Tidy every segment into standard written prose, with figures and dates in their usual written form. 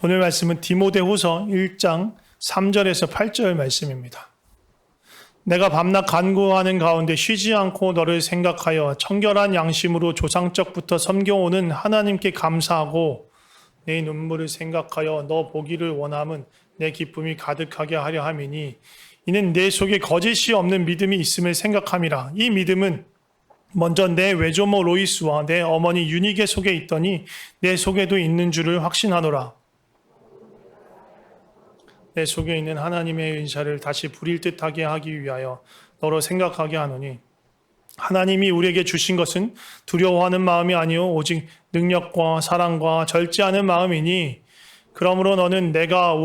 오늘 말씀은 디모데후서 1장 3절에서 8절 말씀입니다. 내가 밤낮 간구하는 가운데 쉬지 않고 너를 생각하여 청결한 양심으로 조상적부터 섬겨오는 하나님께 감사하고 내 눈물을 생각하여 너 보기를 원함은 내 기쁨이 가득하게 하려 함이니 이는 내 속에 거짓이 없는 믿음이 있음을 생각함이라. 이 믿음은 먼저 내 외조모 로이스와 내 어머니 유니게 속에 있더니 내 속에도 있는 줄을 확신하노라. 내 속에 있는 하나님의 은사를 다시 부릴 듯하게 하기 위하여 너로 생각하게 하노니 하나님이 우리에게 주신 것은 두려워하는 마음이 아니요 오직 능력과 사랑과 절제하는 마음이니 그러므로 너는 내가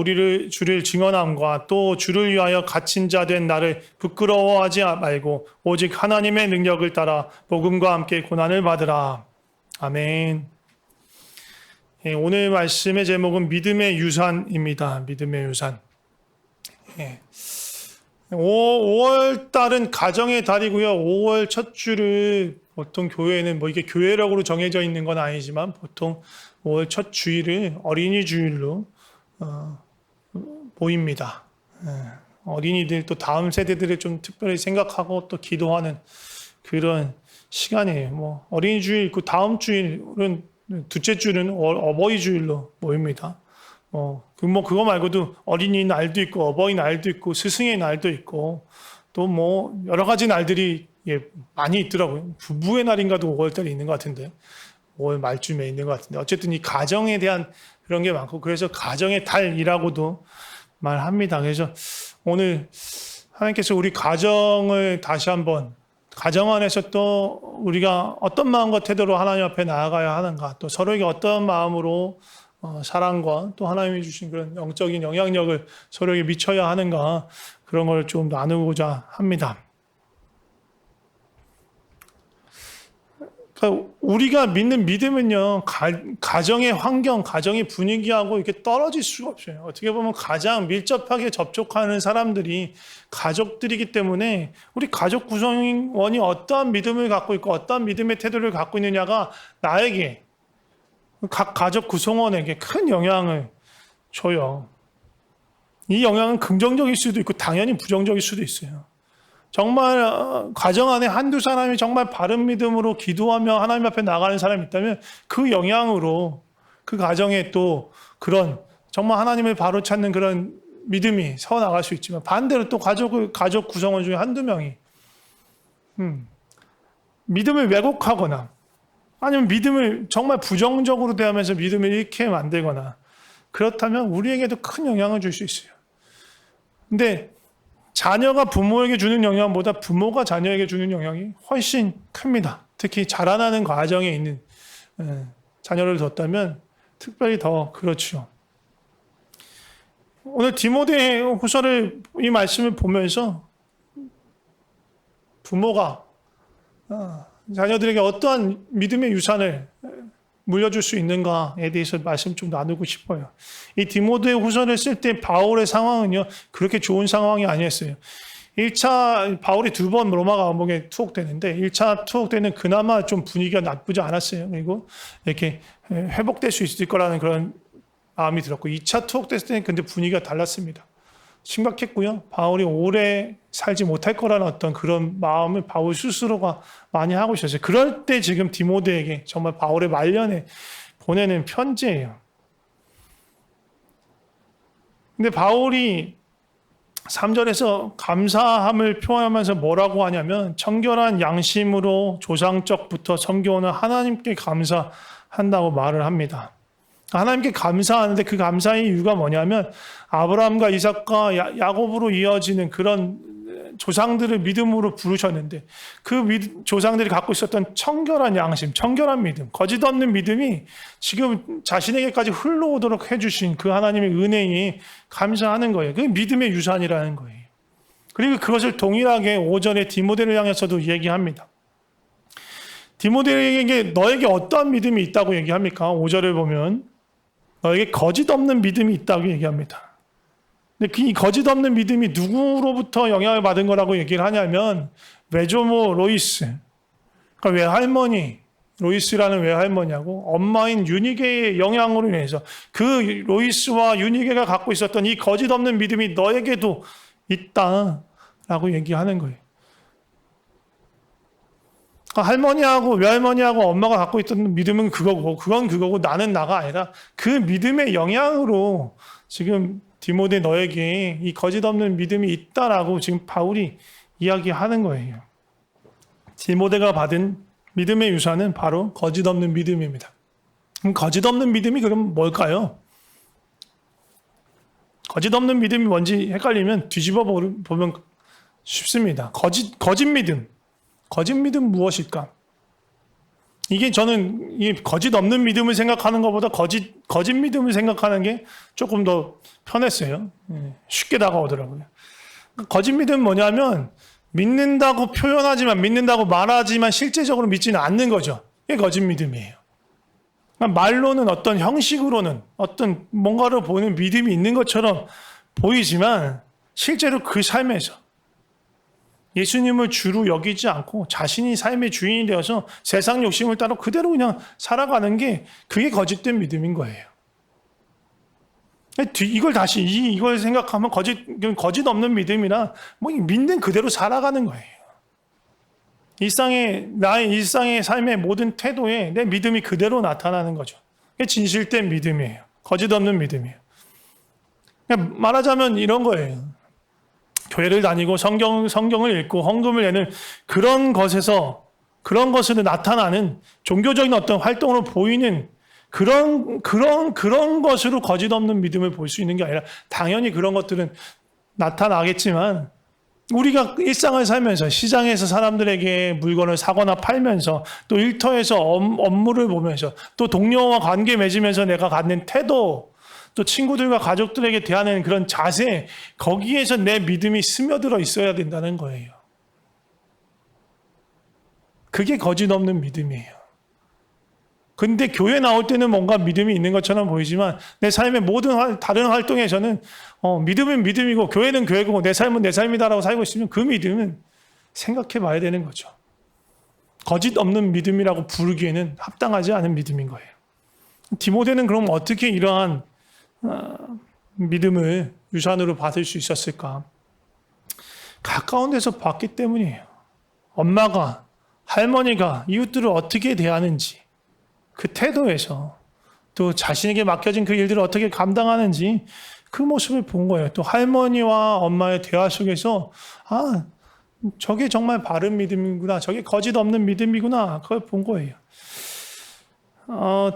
주를 증언함과 또 주를 위하여 갇힌 자 된 나를 부끄러워하지 말고 오직 하나님의 능력을 따라 복음과 함께 고난을 받으라. 아멘. 오늘 말씀의 제목은 믿음의 유산입니다. 믿음의 유산. 5월 달은 가정의 달이고요. 5월 첫 주를 보통 교회는 이게 교회력으로 정해져 있는 건 아니지만 보통 5월 첫 주일을 어린이 주일로 보입니다. 어린이들 또 다음 세대들을 좀 특별히 생각하고 또 기도하는 그런 시간이에요. 어린이 주일 있고 다음 주일은 둘째 주는 어버이 주일로 모입니다. 그거 말고도 어린이 날도 있고 어버이 날도 있고 스승의 날도 있고 또 여러 가지 날들이 많이 있더라고요. 부부의 날인가도 5월달에 있는 것 같은데 5월 말쯤에 있는 것 같은데 어쨌든 이 가정에 대한 그런 게 많고 그래서 가정의 달이라고도 말합니다. 그래서 오늘 하나님께서 우리 가정을 다시 한번 가정 안에서 또 우리가 어떤 마음과 태도로 하나님 앞에 나아가야 하는가, 또 서로에게 어떤 마음으로 사랑과 또 하나님이 주신 그런 영적인 영향력을 서로에게 미쳐야 하는가, 그런 걸 좀 나누고자 합니다. 그러니까 우리가 믿는 믿음은요, 가정의 환경, 가정의 분위기하고 이렇게 떨어질 수가 없어요. 어떻게 보면 가장 밀접하게 접촉하는 사람들이 가족들이기 때문에 우리 가족 구성원이 어떠한 믿음을 갖고 있고 어떠한 믿음의 태도를 갖고 있느냐가 나에게, 각 가족 구성원에게 큰 영향을 줘요. 이 영향은 긍정적일 수도 있고 당연히 부정적일 수도 있어요. 정말 가정 안에 한두 사람이 정말 바른 믿음으로 기도하며 하나님 앞에 나가는 사람이 있다면 그 영향으로 그 가정에 또 그런 정말 하나님을 바로 찾는 그런 믿음이 서나갈 수 있지만, 반대로 또 가족 구성원 중에 한두 명이 믿음을 왜곡하거나 아니면 믿음을 정말 부정적으로 대하면서 믿음을 잃게 만들거나 그렇다면 우리에게도 큰 영향을 줄 수 있어요. 근데 자녀가 부모에게 주는 영향보다 부모가 자녀에게 주는 영향이 훨씬 큽니다. 특히 자라나는 과정에 있는 자녀를 뒀다면 특별히 더 그렇죠. 오늘 디모데후서를 이 말씀을 보면서 부모가 자녀들에게 어떠한 믿음의 유산을 물려줄 수 있는가에 대해서 말씀 좀 나누고 싶어요. 이 디모데후서를 쓸 때 바울의 상황은요, 그렇게 좋은 상황이 아니었어요. 1차 바울이 2번 로마 감옥에 투옥되는데 1차 투옥 때는 그나마 좀 분위기가 나쁘지 않았어요. 그리고 이렇게 회복될 수 있을 거라는 그런 마음이 들었고, 2차 투옥됐을 때는 근데 분위기가 달랐습니다. 심각했고요. 바울이 오래 살지 못할 거라는 어떤 그런 마음을 바울 스스로가 많이 하고 있었어요. 그럴 때 지금 디모데에게 정말 바울의 말년에 보내는 편지예요. 근데 바울이 3절에서 감사함을 표현하면서 뭐라고 하냐면 청결한 양심으로 조상적부터 섬겨오는 하나님께 감사한다고 말을 합니다. 하나님께 감사하는데 그 감사의 이유가 뭐냐면 아브라함과 이삭과 야곱으로 이어지는 그런 조상들을 믿음으로 부르셨는데 그 조상들이 갖고 있었던 청결한 양심, 청결한 믿음, 거짓 없는 믿음이 지금 자신에게까지 흘러오도록 해주신 그 하나님의 은혜에 감사하는 거예요. 그게 믿음의 유산이라는 거예요. 그리고 그것을 동일하게 5절에 디모데를 향해서도 얘기합니다. 디모데에게 너에게 어떠한 믿음이 있다고 얘기합니까? 5절을 보면 너에게 거짓 없는 믿음이 있다고 얘기합니다. 근데 이 거짓 없는 믿음이 누구로부터 영향을 받은 거라고 얘기를 하냐면 외조모 로이스, 그러니까 외할머니 로이스라는 외할머니하고 엄마인 유니게의 영향으로 인해서 그 로이스와 유니게가 갖고 있었던 이 거짓 없는 믿음이 너에게도 있다라고 얘기하는 거예요. 그러니까 할머니하고 외할머니하고 엄마가 갖고 있던 믿음은 그거고, 그건 그거고, 나는 나가 아니라 그 믿음의 영향으로 지금 디모데 너에게 이 거짓 없는 믿음이 있다라고 지금 바울이 이야기하는 거예요. 디모데가 받은 믿음의 유산은 바로 거짓 없는 믿음입니다. 그럼 거짓 없는 믿음이 그럼 뭘까요? 거짓 없는 믿음이 뭔지 헷갈리면 뒤집어 보면 쉽습니다. 거짓 믿음. 거짓 믿음 무엇일까? 이게 저는 이 거짓 없는 믿음을 생각하는 것보다 거짓 믿음을 생각하는 게 조금 더 편했어요. 쉽게 다가오더라고요. 거짓 믿음은 뭐냐면 믿는다고 표현하지만, 믿는다고 말하지만 실제적으로 믿지는 않는 거죠. 이게 거짓 믿음이에요. 그러니까 말로는 어떤 형식으로는 어떤 뭔가를 보이는 믿음이 있는 것처럼 보이지만 실제로 그 삶에서 예수님을 주로 여기지 않고 자신이 삶의 주인이 되어서 세상 욕심을 따라 그대로 그냥 살아가는 게 그게 거짓된 믿음인 거예요. 이걸 생각하면 거짓 없는 믿음이라 뭐 믿는 그대로 살아가는 거예요. 나의 일상의 삶의 모든 태도에 내 믿음이 그대로 나타나는 거죠. 그게 진실된 믿음이에요. 거짓 없는 믿음이에요. 그러니까 말하자면 이런 거예요. 교회를 다니고 성경을 읽고 헌금을 내는 그런 것으로 나타나는 종교적인 어떤 활동으로 보이는 그런 것으로 거짓 없는 믿음을 볼 수 있는 게 아니라 당연히 그런 것들은 나타나겠지만 우리가 일상을 살면서 시장에서 사람들에게 물건을 사거나 팔면서 또 일터에서 업무를 보면서 또 동료와 관계 맺으면서 내가 갖는 태도 또 친구들과 가족들에게 대하는 그런 자세, 거기에서 내 믿음이 스며들어 있어야 된다는 거예요. 그게 거짓 없는 믿음이에요. 근데 교회 나올 때는 뭔가 믿음이 있는 것처럼 보이지만 내 삶의 모든 다른 활동에서는 믿음은 믿음이고 교회는 교회고 내 삶은 내 삶이다라고 살고 있으면 그 믿음은 생각해 봐야 되는 거죠. 거짓 없는 믿음이라고 부르기에는 합당하지 않은 믿음인 거예요. 디모데는 그럼 어떻게 이러한 믿음을 유산으로 받을 수 있었을까? 가까운 데서 봤기 때문이에요. 엄마가, 할머니가 이웃들을 어떻게 대하는지, 그 태도에서 또 자신에게 맡겨진 그 일들을 어떻게 감당하는지 그 모습을 본 거예요. 또 할머니와 엄마의 대화 속에서 저게 정말 바른 믿음이구나, 저게 거짓 없는 믿음이구나, 그걸 본 거예요.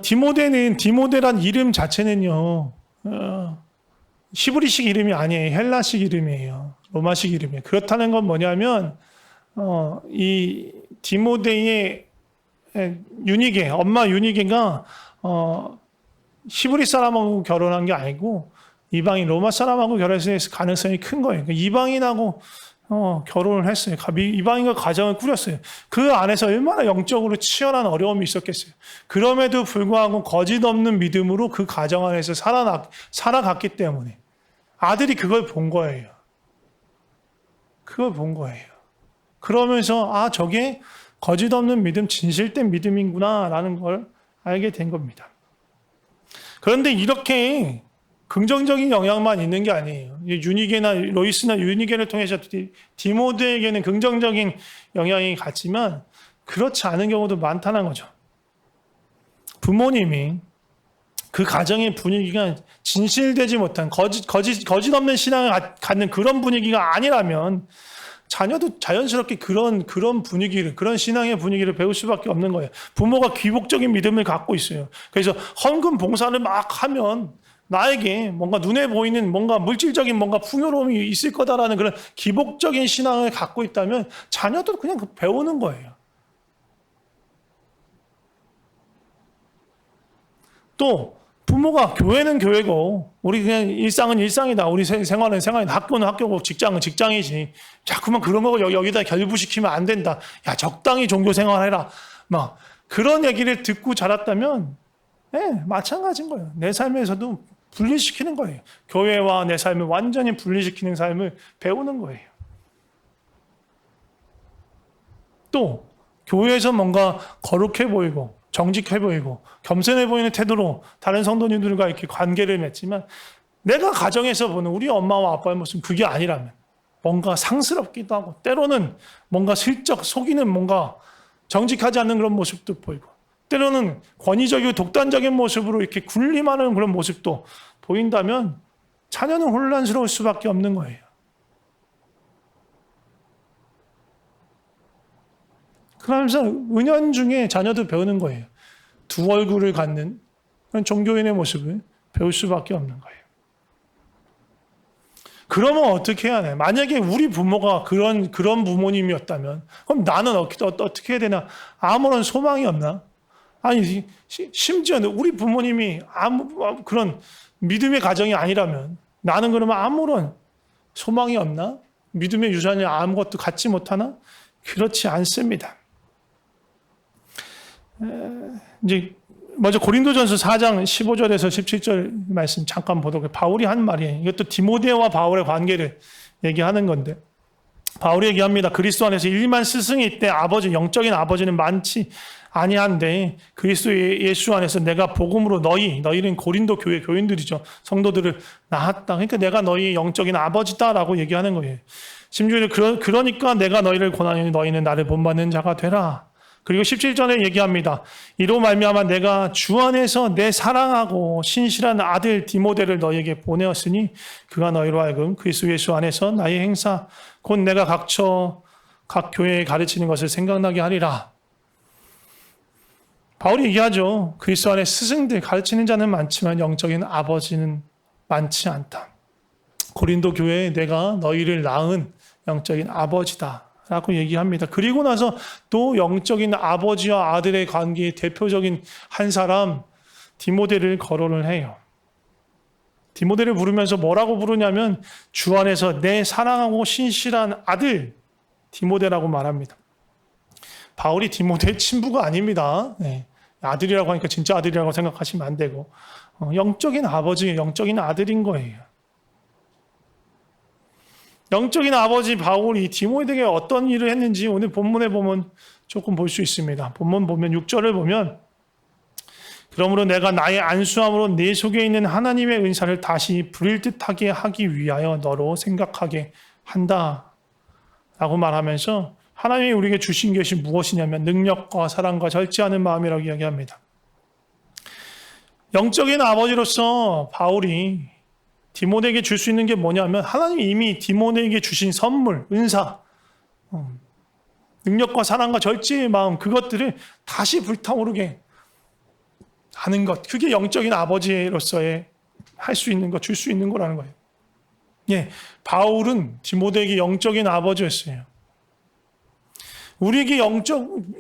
디모데란 이름 자체는요, 히브리식 이름이 아니에요. 헬라식 이름이에요. 로마식 이름이에요. 그렇다는 건 뭐냐면 이 디모데의 엄마 유니게가 히브리 사람하고 결혼한 게 아니고 이방인 로마 사람하고 결혼했을 가능성이 큰 거예요. 그러니까 이방인하고 결혼을 했어요. 이방인과 가정을 꾸렸어요. 그 안에서 얼마나 영적으로 치열한 어려움이 있었겠어요. 그럼에도 불구하고 거짓 없는 믿음으로 그 가정 안에서 살아갔기 때문에 아들이 그걸 본 거예요. 그걸 본 거예요. 그러면서 저게 거짓 없는 믿음, 진실된 믿음이구나라는 걸 알게 된 겁니다. 그런데 이렇게 긍정적인 영향만 있는 게 아니에요. 로이스나 유니게를 통해서 디모데에게는 긍정적인 영향이 갔지만 그렇지 않은 경우도 많다는 거죠. 부모님이 그 가정의 분위기가 진실되지 못한 거짓 없는 신앙을 갖는 그런 분위기가 아니라면 자녀도 자연스럽게 그런 분위기를, 그런 신앙의 분위기를 배울 수밖에 없는 거예요. 부모가 귀복적인 믿음을 갖고 있어요. 그래서 헌금 봉사를 막 하면 나에게 뭔가 눈에 보이는 뭔가 물질적인 뭔가 풍요로움이 있을 거다라는 그런 기복적인 신앙을 갖고 있다면 자녀도 그냥 배우는 거예요. 또 부모가 교회는 교회고 우리 그냥 일상은 일상이다. 우리 생활은 생활이다. 학교는 학교고 직장은 직장이지. 자꾸만 그런 거 여기다 결부시키면 안 된다. 야, 적당히 종교 생활해라. 막 그런 얘기를 듣고 자랐다면 마찬가지인 거예요. 내 삶에서도 분리시키는 거예요. 교회와 내 삶을 완전히 분리시키는 삶을 배우는 거예요. 또 교회에서 뭔가 거룩해 보이고 정직해 보이고 겸손해 보이는 태도로 다른 성도님들과 이렇게 관계를 맺지만 내가 가정에서 보는 우리 엄마와 아빠의 모습은 그게 아니라면 뭔가 상스럽기도 하고 때로는 뭔가 슬쩍 속이는 뭔가 정직하지 않는 그런 모습도 보이고 때로는 권위적이고 독단적인 모습으로 이렇게 군림하는 그런 모습도 보인다면 자녀는 혼란스러울 수밖에 없는 거예요. 그러면서 은연중에 자녀도 배우는 거예요. 두 얼굴을 갖는 그런 종교인의 모습을 배울 수밖에 없는 거예요. 그러면 어떻게 해야 돼? 만약에 우리 부모가 그런 부모님이었다면 그럼 나는 어떻게 해야 되나? 아무런 소망이 없나? 아니 심지어 우리 부모님이 그런 믿음의 가정이 아니라면 나는 그러면 아무런 소망이 없나? 믿음의 유산을 아무것도 갖지 못하나? 그렇지 않습니다. 이제 먼저 고린도전서 4장 15절에서 17절 말씀 잠깐 보도록 바울이 한 말이에요. 이것도 디모데와 바울의 관계를 얘기하는 건데 바울이 얘기합니다. 그리스도 안에서 일만 스승이 있되 영적인 아버지는 많지 아니한데 그리스도 예수 안에서 내가 복음으로 너희는 고린도 교회 교인들이죠. 성도들을 낳았다. 그러니까 내가 너희의 영적인 아버지다라고 얘기하는 거예요. 심지어 그러니까 내가 너희를 권하니 너희는 나를 본받는 자가 되라. 그리고 17절에 얘기합니다. 이로 말미암아 내가 주 안에서 내 사랑하고 신실한 아들 디모데를 너희에게 보내었으니 그가 너희로 하여금 그리스도 예수 안에서 나의 행사 곧 내가 각 교회에 가르치는 것을 생각나게 하리라. 바울이 얘기하죠. 그리스도 안에 스승들 가르치는 자는 많지만 영적인 아버지는 많지 않다. 고린도 교회에 내가 너희를 낳은 영적인 아버지다. 라고 얘기합니다. 그리고 나서 또 영적인 아버지와 아들의 관계의 대표적인 한 사람 디모데를 거론을 해요. 디모데를 부르면서 뭐라고 부르냐면 주 안에서 내 사랑하고 신실한 아들 디모데라고 말합니다. 바울이 디모데의 친부가 아닙니다. 네. 아들이라고 하니까 진짜 아들이라고 생각하시면 안 되고 영적인 아버지, 영적인 아들인 거예요. 영적인 아버지 바울이 디모데에게 어떤 일을 했는지 오늘 본문에 보면 조금 볼 수 있습니다. 본문 보면 6절을 보면 그러므로 내가 나의 안수함으로 내 속에 있는 하나님의 은사를 다시 부릴 듯하게 하기 위하여 너로 생각하게 한다 라고 말하면서 하나님이 우리에게 주신 것이 무엇이냐면 능력과 사랑과 절제하는 마음이라고 이야기합니다. 영적인 아버지로서 바울이 디모데에게 줄 수 있는 게 뭐냐면 하나님이 이미 디모데에게 주신 선물, 은사, 능력과 사랑과 절제의 마음 그것들을 다시 불타오르게 하는 것. 그게 영적인 아버지로서의 할 수 있는 것, 줄 수 있는 거라는 거예요. 예, 바울은 디모데에게 영적인 아버지였어요. 우리에게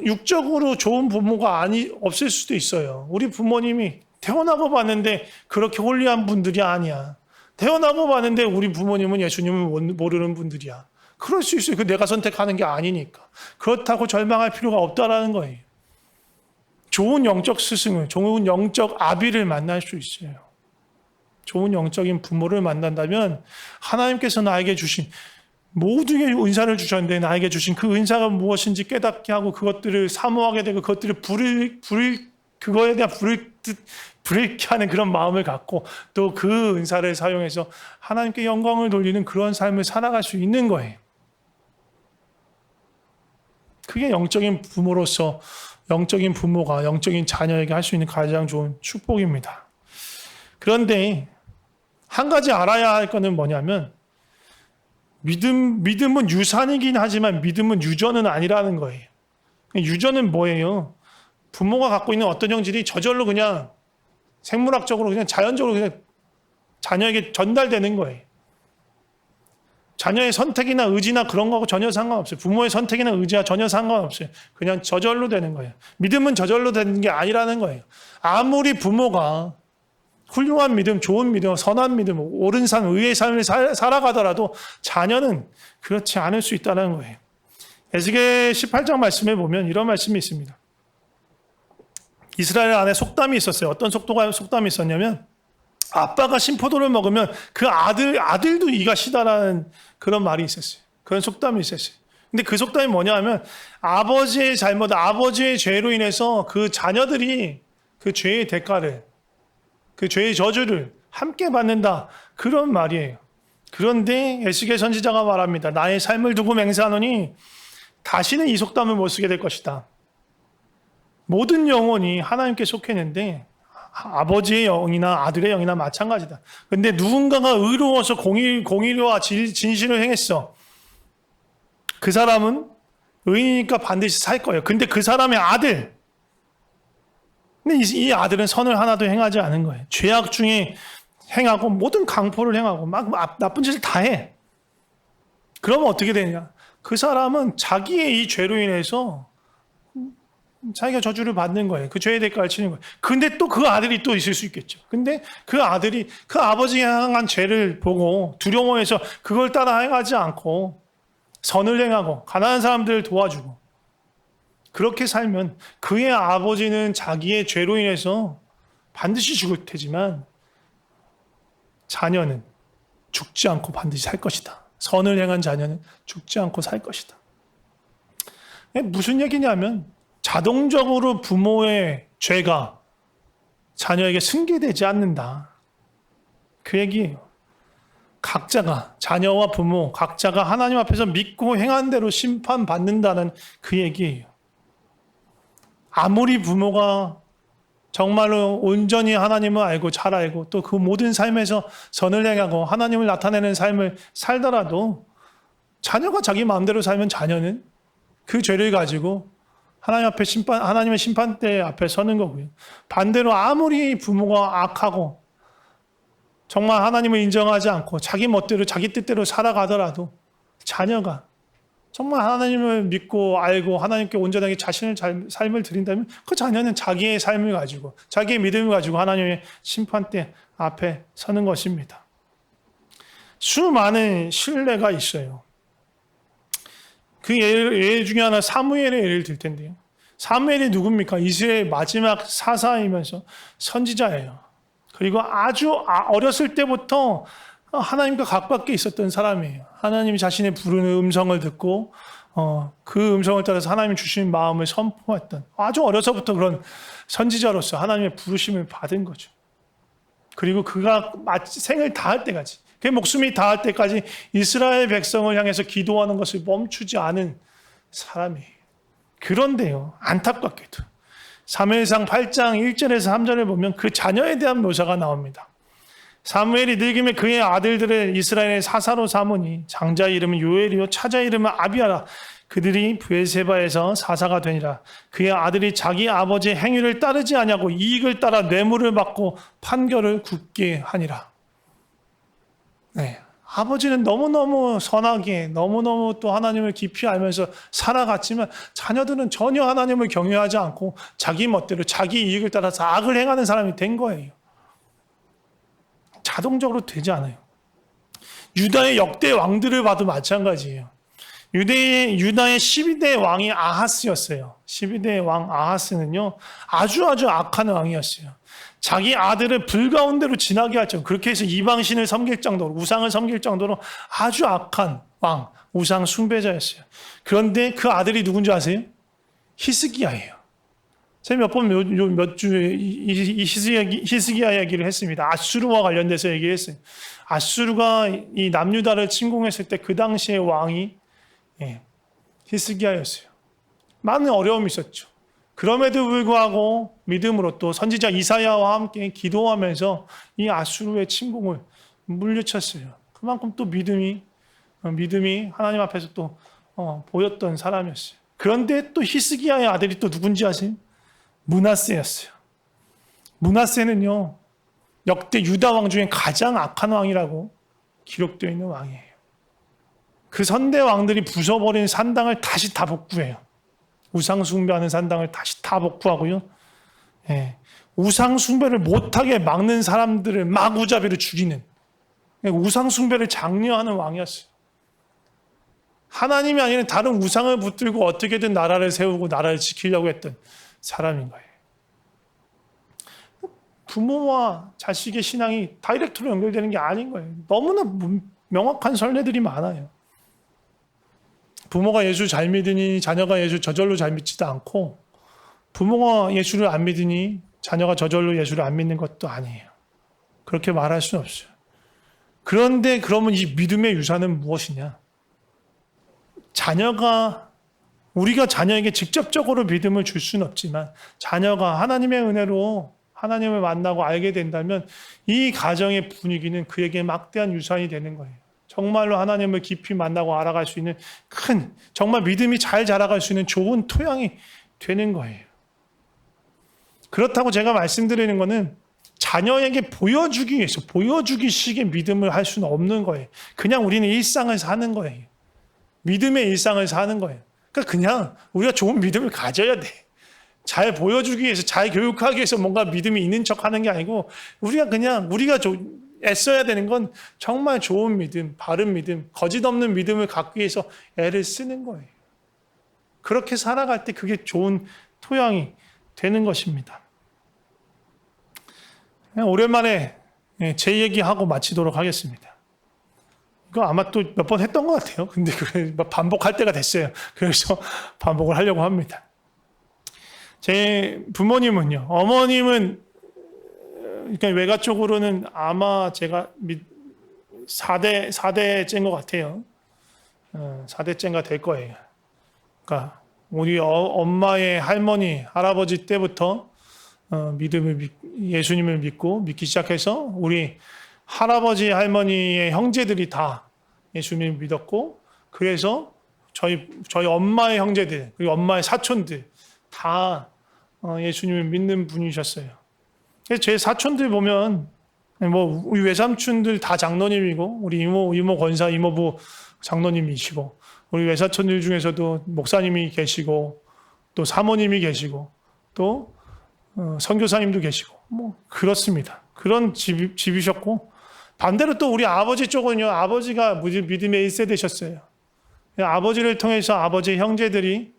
육적으로 좋은 부모가 없을 수도 있어요. 우리 부모님이 태어나고 봤는데 그렇게 홀리한 분들이 아니야. 태어나고 봤는데 우리 부모님은 예수님을 모르는 분들이야. 그럴 수 있어요. 그 내가 선택하는 게 아니니까. 그렇다고 절망할 필요가 없다라는 거예요. 좋은 영적 스승을, 좋은 영적 아비를 만날 수 있어요. 좋은 영적인 부모를 만난다면 하나님께서 나에게 주신 모두의 은사를 주셨는데 나에게 주신 그 은사가 무엇인지 깨닫게 하고 그것들을 사모하게 되고 그것들을 그거에 대한 불을 켜는 그런 마음을 갖고 또 그 은사를 사용해서 하나님께 영광을 돌리는 그런 삶을 살아갈 수 있는 거예요. 그게 영적인 부모로서 영적인 부모가 영적인 자녀에게 할 수 있는 가장 좋은 축복입니다. 그런데 한 가지 알아야 할 거는 뭐냐면 믿음은 유산이긴 하지만 믿음은 유전은 아니라는 거예요. 유전은 뭐예요? 부모가 갖고 있는 어떤 형질이 저절로 그냥 생물학적으로 그냥 자연적으로 그냥 자녀에게 전달되는 거예요. 자녀의 선택이나 의지나 그런 거하고 전혀 상관없어요. 부모의 선택이나 의지와 전혀 상관없어요. 그냥 저절로 되는 거예요. 믿음은 저절로 되는 게 아니라는 거예요. 아무리 부모가 훌륭한 믿음, 좋은 믿음, 선한 믿음, 옳은 삶, 의의 삶을 살아가더라도 자녀는 그렇지 않을 수 있다는 거예요. 에스겔 18장 말씀에 보면 이런 말씀이 있습니다. 이스라엘 안에 속담이 있었어요. 어떤 속담이 있었냐면 아빠가 신포도를 먹으면 그 아들도 이가 시다라는 그런 말이 있었어요. 그런 속담이 있었어요. 근데 그 속담이 뭐냐 하면 아버지의 잘못, 아버지의 죄로 인해서 그 자녀들이 그 죄의 대가를, 그 죄의 저주를 함께 받는다. 그런 말이에요. 그런데 에스겔 선지자가 말합니다. 나의 삶을 두고 맹세하노니 다시는 이 속담을 못 쓰게 될 것이다. 모든 영혼이 하나님께 속했는데 아버지의 영이나 아들의 영이나 마찬가지다. 근데 누군가가 의로워서 공의와 진실을 행했어. 그 사람은 의인이니까 반드시 살 거예요. 근데 그 사람의 아들, 근데 이 아들은 선을 하나도 행하지 않은 거예요. 죄악 중에 행하고 모든 강포를 행하고 막 나쁜 짓을 다 해. 그러면 어떻게 되느냐? 그 사람은 자기의 이 죄로 인해서 자기가 저주를 받는 거예요. 그 죄의 대가를 치는 거예요. 근데 또 그 아들이 또 있을 수 있겠죠. 근데 그 아들이 그 아버지에 향한 죄를 보고 두려워해서 그걸 따라 행하지 않고 선을 행하고 가난한 사람들을 도와주고 그렇게 살면 그의 아버지는 자기의 죄로 인해서 반드시 죽을 테지만 자녀는 죽지 않고 반드시 살 것이다. 선을 행한 자녀는 죽지 않고 살 것이다. 무슨 얘기냐면 자동적으로 부모의 죄가 자녀에게 승계되지 않는다. 그 얘기예요. 각자가, 자녀와 부모, 각자가 하나님 앞에서 믿고 행한 대로 심판받는다는 그 얘기예요. 아무리 부모가 정말로 온전히 하나님을 알고 잘 알고 또 그 모든 삶에서 선을 행하고 하나님을 나타내는 삶을 살더라도 자녀가 자기 마음대로 살면 자녀는 그 죄를 가지고 하나님의 심판대 앞에 서는 거고요. 반대로 아무리 부모가 악하고 정말 하나님을 인정하지 않고 자기 멋대로 자기 뜻대로 살아가더라도 자녀가 정말 하나님을 믿고 알고 하나님께 온전하게 자신의 삶을 드린다면 그 자녀는 자기의 삶을 가지고 자기의 믿음을 가지고 하나님의 심판대 앞에 서는 것입니다. 수많은 신뢰가 있어요. 그 예 중에 하나 사무엘의 예를 들 텐데요. 사무엘이 누굽니까? 이스라엘 마지막 사사이면서 선지자예요. 그리고 아주 어렸을 때부터 하나님과 가깝게 있었던 사람이에요. 하나님이 자신의 부르는 음성을 듣고 그 음성을 따라서 하나님이 주신 마음을 선포했던 아주 어려서부터 그런 선지자로서 하나님의 부르심을 받은 거죠. 그리고 그가 생을 다할 때까지 그의 목숨이 다할 때까지 이스라엘 백성을 향해서 기도하는 것을 멈추지 않은 사람이에요. 그런데요, 안타깝게도 사무엘상 8장 1절에서 3절을 보면 그 자녀에 대한 묘사가 나옵니다. 사무엘이 늙음에 그의 아들들을 이스라엘의 사사로 삼으니 장자의 이름은 요엘이요 차자의 이름은 아비아라. 그들이 브엘세바에서 사사가 되니라. 그의 아들이 자기 아버지의 행위를 따르지 아니하고 이익을 따라 뇌물을 받고 판결을 굳게 하니라. 네. 아버지는 너무너무 선하게 너무너무 또 하나님을 깊이 알면서 살아갔지만 자녀들은 전혀 하나님을 경외하지 않고 자기 멋대로 자기 이익을 따라서 악을 행하는 사람이 된 거예요. 자동적으로 되지 않아요. 유다의 역대 왕들을 봐도 마찬가지예요. 유다의 12대 왕이 아하스였어요. 12대 왕 아하스는요, 아주 악한 왕이었어요. 자기 아들을 불가운데로 지나게 할 정도, 그렇게 해서 이방신을 섬길 정도로, 우상을 섬길 정도로 아주 악한 왕, 우상 숭배자였어요. 그런데 그 아들이 누군지 아세요? 히스기야예요. 제가 몇 주에 이 히스기야 얘기를 했습니다. 아수르와 관련돼서 얘기했어요. 아수르가 이 남유다를 침공했을 때 그 당시의 왕이 히스기야였어요. 많은 어려움이 있었죠. 그럼에도 불구하고 믿음으로 또 선지자 이사야와 함께 기도하면서 이 아수르의 침공을 물리쳤어요. 그만큼 또 믿음이 하나님 앞에서 또 보였던 사람이었어요. 그런데 또 히스기야의 아들이 또 누군지 아세요? 므낫세였어요. 므낫세는요, 역대 유다 왕 중에 가장 악한 왕이라고 기록되어 있는 왕이에요. 그 선대 왕들이 부숴버린 산당을 다시 다 복구해요. 우상 숭배하는 산당을 다시 다 복구하고요. 우상 숭배를 못하게 막는 사람들을 마구잡이로 죽이는, 우상 숭배를 장려하는 왕이었어요. 하나님이 아니라 다른 우상을 붙들고 어떻게든 나라를 세우고 나라를 지키려고 했던 사람인 거예요. 부모와 자식의 신앙이 다이렉트로 연결되는 게 아닌 거예요. 너무나 명확한 선례들이 많아요. 부모가 예수 잘 믿으니 자녀가 예수 저절로 잘 믿지도 않고 부모가 예수를 안 믿으니 자녀가 저절로 예수를 안 믿는 것도 아니에요. 그렇게 말할 수는 없어요. 그런데 그러면 이 믿음의 유산은 무엇이냐? 우리가 자녀에게 직접적으로 믿음을 줄 수는 없지만 자녀가 하나님의 은혜로 하나님을 만나고 알게 된다면 이 가정의 분위기는 그에게 막대한 유산이 되는 거예요. 정말로 하나님을 깊이 만나고 알아갈 수 있는 정말 믿음이 잘 자라갈 수 있는 좋은 토양이 되는 거예요. 그렇다고 제가 말씀드리는 거는 자녀에게 보여주기식의 믿음을 할 수는 없는 거예요. 그냥 우리는 일상을 사는 거예요. 믿음의 일상을 사는 거예요. 그러니까 그냥 우리가 좋은 믿음을 가져야 돼. 잘 보여주기 위해서, 잘 교육하기 위해서 뭔가 믿음이 있는 척 하는 게 아니고, 우리가 애써야 되는 건 정말 좋은 믿음, 바른 믿음, 거짓 없는 믿음을 갖기 위해서 애를 쓰는 거예요. 그렇게 살아갈 때 그게 좋은 토양이 되는 것입니다. 오랜만에 제 얘기하고 마치도록 하겠습니다. 이거 아마 또 몇 번 했던 것 같아요. 근데 반복할 때가 됐어요. 그래서 반복을 하려고 합니다. 제 부모님은요, 어머님은, 그러니까 외가 쪽으로는 아마 제가 4대째인 것 같아요. 4대째가 될 거예요. 그러니까 우리 엄마의 할머니, 할아버지 때부터 예수님을 믿기 시작해서 우리 할아버지, 할머니의 형제들이 다 예수님을 믿었고, 그래서 저희 엄마의 형제들, 그리고 엄마의 사촌들 다 예수님을 믿는 분이셨어요. 그래서 제 사촌들 보면 우리 외삼촌들 다 장로님이고, 우리 이모 권사, 이모부 장로님이시고, 우리 외사촌들 중에서도 목사님이 계시고, 또 사모님이 계시고, 또 선교사님도 계시고, 그렇습니다. 그런 집이셨고, 반대로 또 우리 아버지 쪽은요, 아버지가 믿음의 1세대셨어요. 아버지를 통해서 아버지의 형제들이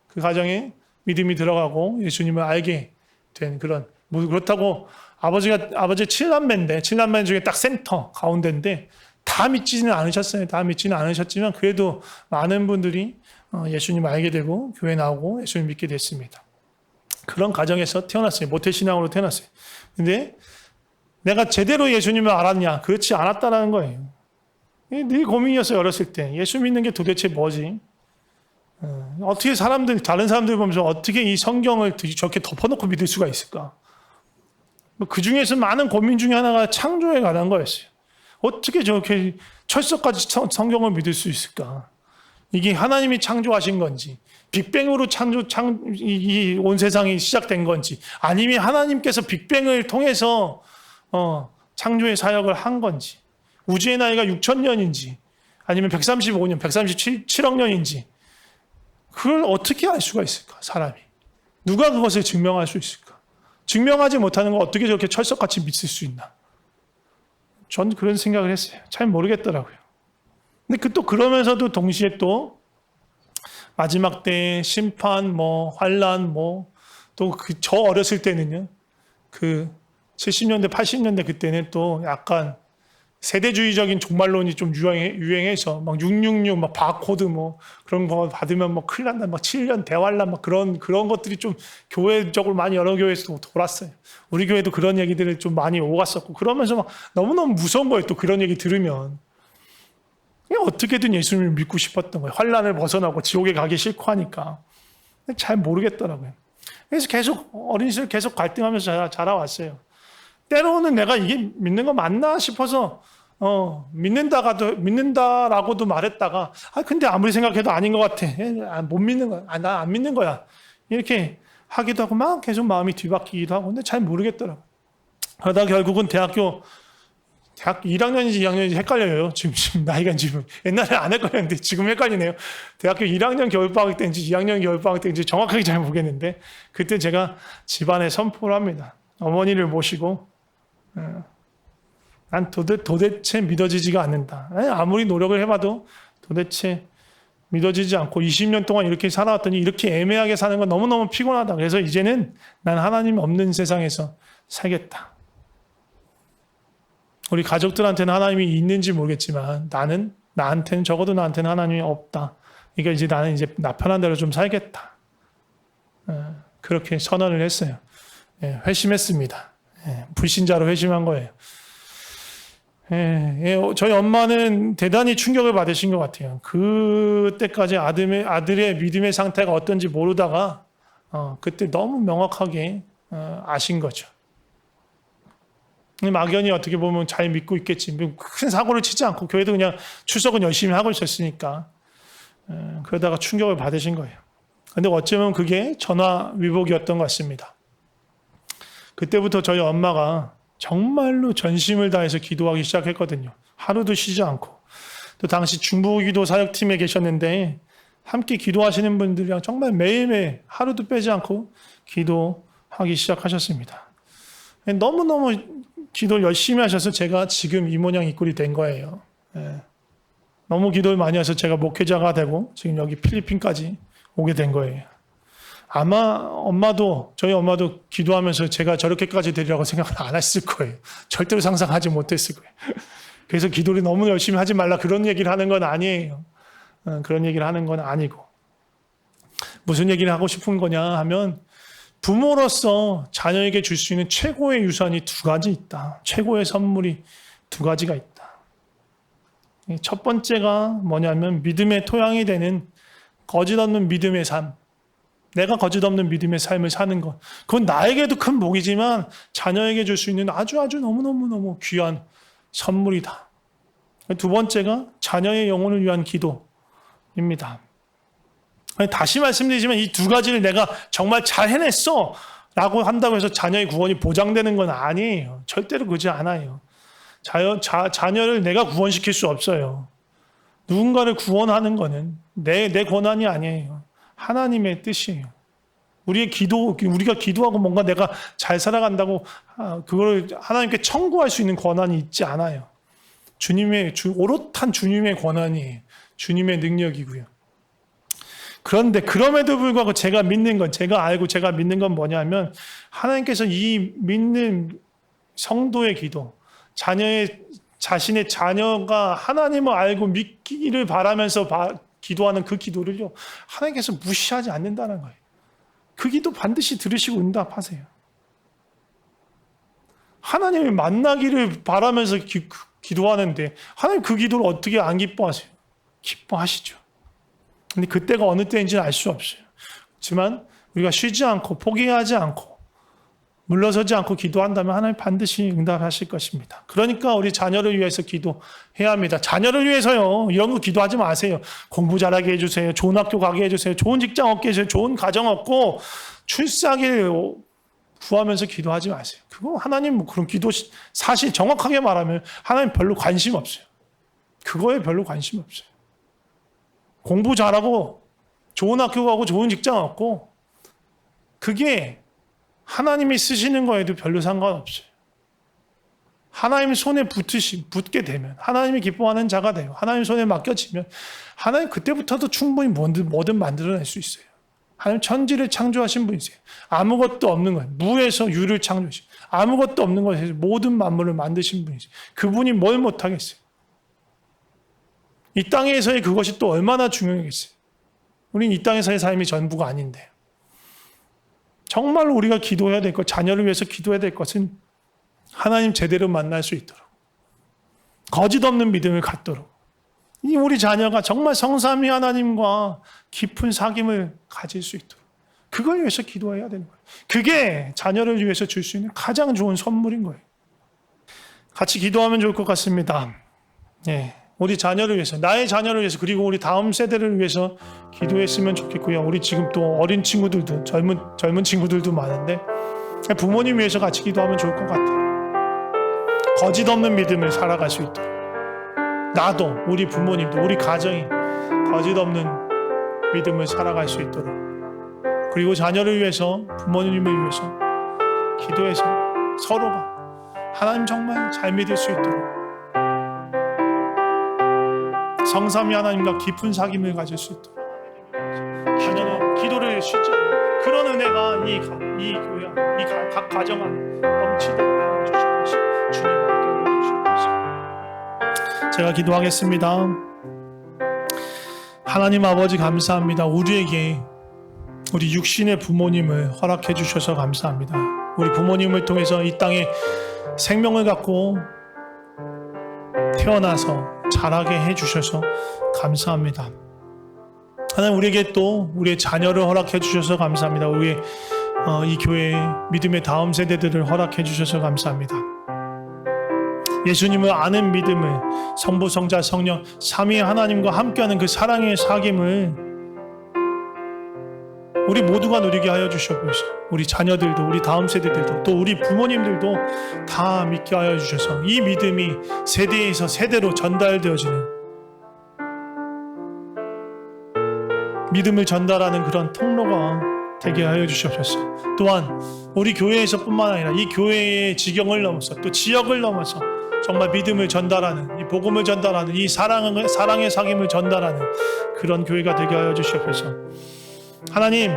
그 가정에 믿음이 들어가고 예수님을 알게 된 그런, 그렇다고 아버지 7남매 중에 딱 센터 가운데인데 다 믿지는 않으셨어요. 다 믿지는 않으셨지만 그래도 많은 분들이 예수님을 알게 되고 교회 나오고 예수님 믿게 됐습니다. 그런 가정에서 태어났어요. 모태신앙으로 태어났어요. 근데 내가 제대로 예수님을 알았냐? 그렇지 않았다라는 거예요. 늘 고민이었어요. 어렸을 때. 예수 믿는 게 도대체 뭐지? 어떻게 다른 사람들 보면서 어떻게 이 성경을 저렇게 덮어놓고 믿을 수가 있을까? 그 중에서 많은 고민 중에 하나가 창조에 관한 거였어요. 어떻게 저렇게 철석까지 성경을 믿을 수 있을까? 이게 하나님이 창조하신 건지, 빅뱅으로 이 온 세상이 시작된 건지, 아니면 하나님께서 빅뱅을 통해서 창조의 사역을 한 건지, 우주의 나이가 6,000년인지, 아니면 135년, 137억 년인지, 그걸 어떻게 알 수가 있을까, 사람이? 누가 그것을 증명할 수 있을까? 증명하지 못하는 걸 어떻게 저렇게 철석같이 믿을 수 있나? 전 그런 생각을 했어요. 잘 모르겠더라고요. 근데 또 그러면서도 동시에 또 마지막 때 심판, 환란, 또 저 어렸을 때는요, 70년대, 80년대 그때는 또 약간 세대주의적인 종말론이 좀 유행해서 막 666, 막 바코드 그런 거 받으면 큰일 난다, 7년 대환란 그런 것들이 좀 교회적으로 많이 여러 교회에서 돌았어요. 우리 교회도 그런 얘기들을 좀 많이 오갔었고, 그러면서 막 너무너무 무서운 거예요. 또 그런 얘기 들으면. 어떻게든 예수님을 믿고 싶었던 거예요. 환란을 벗어나고 지옥에 가기 싫고 하니까. 잘 모르겠더라고요. 그래서 어린 시절 계속 갈등하면서 자라왔어요. 때로는 내가 이게 믿는 거 맞나 싶어서 믿는다라고도 말했다가, 근데 아무리 생각해도 아닌 것 같아. 못 믿는 거야. 나 안 믿는 거야. 이렇게 하기도 하고 막 계속 마음이 뒤바뀌기도 하고, 근데 잘 모르겠더라고. 그러다 결국은 대학교 1학년인지 2학년인지 헷갈려요. 지금 나이가 지금 옛날에 안 헷갈렸는데 지금 헷갈리네요. 대학교 1학년 겨울방학 때인지 2학년 겨울방학 때인지 정확하게 잘 모르겠는데, 그때 제가 집안에 선포를 합니다. 어머니를 모시고 난 도대체 믿어지지가 않는다. 아무리 노력을 해봐도 도대체 믿어지지 않고 20년 동안 이렇게 살아왔더니 이렇게 애매하게 사는 건 너무너무 피곤하다. 그래서 이제는 난 하나님 없는 세상에서 살겠다. 우리 가족들한테는 하나님이 있는지 모르겠지만 나한테는 적어도 나한테는 하나님이 없다. 그러니까 이제 나는 이제 나 편한 대로 좀 살겠다. 그렇게 선언을 했어요. 회심했습니다. 불신자로 회심한 거예요. 저희 엄마는 대단히 충격을 받으신 것 같아요. 그때까지 아들의 믿음의 상태가 어떤지 모르다가 그때 너무 명확하게 아신 거죠. 막연히 어떻게 보면 잘 믿고 있겠지. 큰 사고를 치지 않고 교회도 그냥 출석은 열심히 하고 있었으니까 그러다가 충격을 받으신 거예요. 근데 어쩌면 그게 전화위복이었던 것 같습니다. 그때부터 저희 엄마가 정말로 전심을 다해서 기도하기 시작했거든요. 하루도 쉬지 않고. 또 당시 중부기도 사역팀에 계셨는데 함께 기도하시는 분들이랑 정말 매일매일 하루도 빼지 않고 기도하기 시작하셨습니다. 너무너무 기도를 열심히 하셔서 제가 지금 이 모양 이 꼴이 된 거예요. 너무 기도를 많이 해서 제가 목회자가 되고 지금 여기 필리핀까지 오게 된 거예요. 아마 저희 엄마도 기도하면서 제가 저렇게까지 되리라고 생각을 안 했을 거예요. 절대로 상상하지 못했을 거예요. 그래서 기도를 너무 열심히 하지 말라 그런 얘기를 하는 건 아니에요. 그런 얘기를 하는 건 아니고. 무슨 얘기를 하고 싶은 거냐 하면 부모로서 자녀에게 줄 수 있는 최고의 유산이 두 가지 있다. 최고의 선물이 두 가지가 있다. 첫 번째가 뭐냐면 믿음의 토양이 되는 거짓 없는 믿음의 삶. 내가 거짓 없는 믿음의 삶을 사는 것. 그건 나에게도 큰 복이지만 자녀에게 줄 수 있는 아주 너무너무 귀한 선물이다. 두 번째가 자녀의 영혼을 위한 기도입니다. 다시 말씀드리지만 이 두 가지를 내가 정말 잘 해냈어 라고 한다고 해서 자녀의 구원이 보장되는 건 아니에요. 절대로 그러지 않아요. 자녀를 내가 구원시킬 수 없어요. 누군가를 구원하는 거는 내 권한이 아니에요. 하나님의 뜻이에요. 우리가 기도하고 뭔가 내가 잘 살아간다고 그걸 하나님께 청구할 수 있는 권한이 있지 않아요. 오롯한 주님의 권한이에요. 주님의 능력이고요. 그런데 그럼에도 불구하고 제가 알고 제가 믿는 건 뭐냐면 하나님께서 이 믿는 성도의 기도, 자신의 자녀가 하나님을 알고 믿기를 바라면서 기도하는 그 기도를요, 하나님께서 무시하지 않는다는 거예요. 그 기도 반드시 들으시고 응답하세요. 하나님을 만나기를 바라면서 기도하는데 하나님 그 기도를 어떻게 안 기뻐하세요? 기뻐하시죠. 근데 그때가 어느 때인지는 알 수 없어요. 하지만 우리가 쉬지 않고 포기하지 않고 물러서지 않고 기도한다면 하나님 반드시 응답하실 것입니다. 그러니까 우리 자녀를 위해서 기도해야 합니다. 자녀를 위해서요. 이런 거 기도하지 마세요. 공부 잘하게 해주세요. 좋은 학교 가게 해주세요. 좋은 직장 얻게 해주세요. 좋은 가정 얻고 출세하길 구하면서 기도하지 마세요. 그거 하나님 그런 기도 사실 정확하게 말하면 하나님 별로 관심 없어요. 그거에 별로 관심 없어요. 공부 잘하고 좋은 학교 가고 좋은 직장 얻고 그게 하나님이 쓰시는 거에도 별로 상관없어요. 하나님 손에 붙게 되면 하나님이 기뻐하는 자가 돼요. 하나님 손에 맡겨지면 하나님 그때부터도 충분히 뭐든 만들어낼 수 있어요. 하나님 천지를 창조하신 분이세요. 아무것도 없는 것, 무에서 유를 창조하신 아무것도 없는 것에서 모든 만물을 만드신 분이세요. 그분이 뭘 못하겠어요. 이 땅에서의 그것이 또 얼마나 중요하겠어요. 우린 이 땅에서의 삶이 전부가 아닌데 정말로 우리가 기도해야 될 것, 자녀를 위해서 기도해야 될 것은 하나님 제대로 만날 수 있도록 거짓 없는 믿음을 갖도록 우리 자녀가 정말 성삼위 하나님과 깊은 사귐을 가질 수 있도록 그걸 위해서 기도해야 되는 거예요. 그게 자녀를 위해서 줄 수 있는 가장 좋은 선물인 거예요. 같이 기도하면 좋을 것 같습니다. 우리 자녀를 위해서, 나의 자녀를 위해서, 그리고 우리 다음 세대를 위해서 기도했으면 좋겠고요. 우리 지금 또 어린 친구들도, 젊은 친구들도 많은데, 부모님 위해서 같이 기도하면 좋을 것 같아요. 거짓 없는 믿음을 살아갈 수 있도록. 나도, 우리 부모님도, 우리 가정이 거짓 없는 믿음을 살아갈 수 있도록. 그리고 자녀를 위해서, 부모님을 위해서 기도해서 서로가 하나님 정말 잘 믿을 수 있도록. 성삼위 하나님과 깊은 사귐을 가질 수 있도록 자녀는 기도를 쉬지 않는 그런 은혜가 이 교회, 각 가정 안에 넘치도록 주실 것입니다. 주님 함께 해주실 것입니다. 제가 기도하겠습니다. 하나님 아버지 감사합니다. 우리에게 우리 육신의 부모님을 허락해 주셔서 감사합니다. 우리 부모님을 통해서 이 땅에 생명을 갖고 태어나서 자라게 해 주셔서 감사합니다. 하나님 우리에게 또 우리의 자녀를 허락해 주셔서 감사합니다. 우리의 이 교회의 믿음의 다음 세대들을 허락해 주셔서 감사합니다. 예수님을 아는 믿음을, 성부, 성자, 성령 삼위 하나님과 함께하는 그 사랑의 사귐을 우리 모두가 누리게 하여 주시옵소서. 우리 자녀들도, 우리 다음 세대들도, 또 우리 부모님들도 다 믿게 하여 주셔서 이 믿음이 세대에서 세대로 전달되어지는, 믿음을 전달하는 그런 통로가 되게 하여 주시옵소서. 또한 우리 교회에서뿐만 아니라 이 교회의 지경을 넘어서 또 지역을 넘어서 정말 믿음을 전달하는, 이 복음을 전달하는, 이 사랑의 사귐을 전달하는 그런 교회가 되게 하여 주시옵소서. 하나님,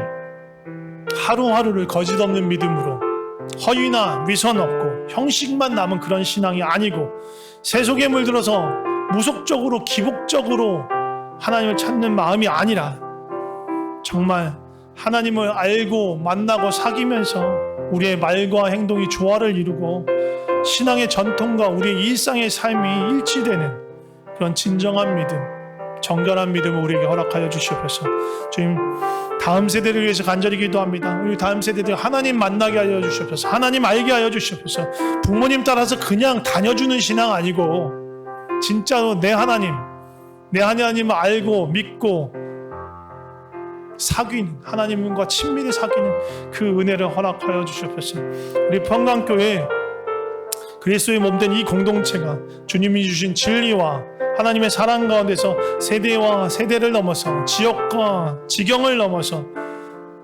하루하루를 거짓 없는 믿음으로 허위나 위선 없고 형식만 남은 그런 신앙이 아니고 세속에 물들어서 무속적으로 기복적으로 하나님을 찾는 마음이 아니라 정말 하나님을 알고 만나고 사귀면서 우리의 말과 행동이 조화를 이루고 신앙의 전통과 우리의 일상의 삶이 일치되는 그런 진정한 믿음, 정결한 믿음을 우리에게 허락하여 주시옵소서. 주님, 다음 세대를 위해서 간절히 기도합니다. 우리 다음 세대들 하나님 만나게 하여 주시옵소서. 하나님 알게 하여 주시옵소서. 부모님 따라서 그냥 다녀주는 신앙 아니고 진짜로 내 하나님을 알고 믿고 사귀는, 하나님과 친밀히 사귀는 그 은혜를 허락하여 주시옵소서. 우리 평강교회 그리스도의 몸된 이 공동체가 주님이 주신 진리와 하나님의 사랑 가운데서 세대와 세대를 넘어서 지역과 지경을 넘어서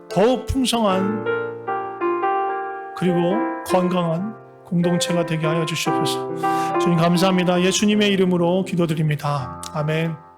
더욱 풍성한 그리고 건강한 공동체가 되게 하여 주시옵소서. 주님 감사합니다. 예수님의 이름으로 기도드립니다. 아멘.